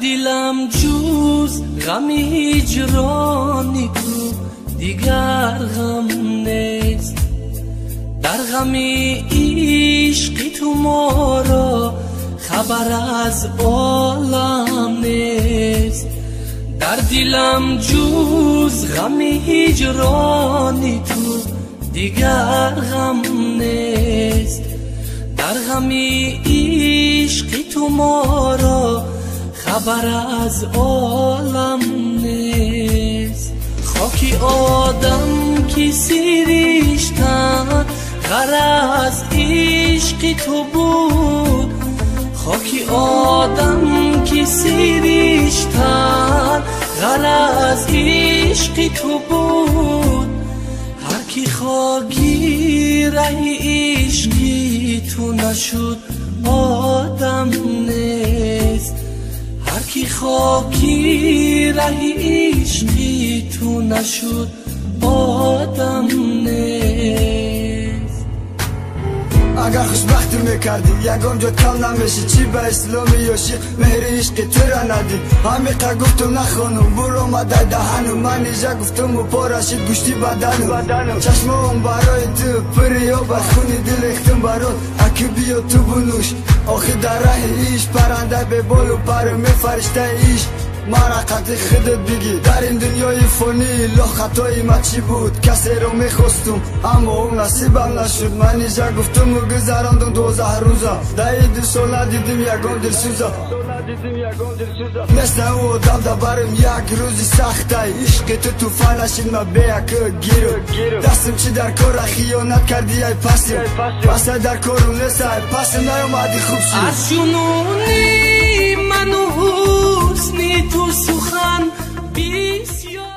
دلم جز غم هجرانی تو دیگر غم نیست. در غم عشقی تو ما را خبر از عالم نیست. در دلم جز غم هجرانی تو دیگر غم نیست. در غم عشقی تو ما را خبر از عالم نیست. خاکی آدم که سیریشتن غرض عشقی تو بود. خاکی آدم که سیریشتن غرض عشقی تو بود. هر کی خاکی رهی عشقی تو نشد آدم نیست. هر کی خاکی رهی عشقی تو نشد آدم نیست. اگر خوشبختی میکردی یگان جا کم نمیشی چی به اسلامی یاشی مهر عشقی تو را ندی. همیقه گفتم نخوانم برو آمده دهنم من ایجا گفتم و پارشید گوشتی بدنم. چشمام برای تو پریا بخونی دل اختم برات اکی بیا تو بنوش. آخی در ره ایش پرنده به بال و پر میفرشته ایش مرقت خودت بگی در این دنیای فانی لا خطای ما چی بود. کسی رو میخواستم اما اون نصیبم نشد. من ایجا گفتم و گذراندم 12 روزا ده 2 سال ندیدم یگان دلسوزا. مثل او آدم دا برم یک روزی سخته عشق تو فنشید ما به یک گیرو. دستم چی در کار خیانت کردی ای پسی پس در کارم نیست ای پس نیومدی خوب شد. از جنونی من و حسنی تو سخن بسیار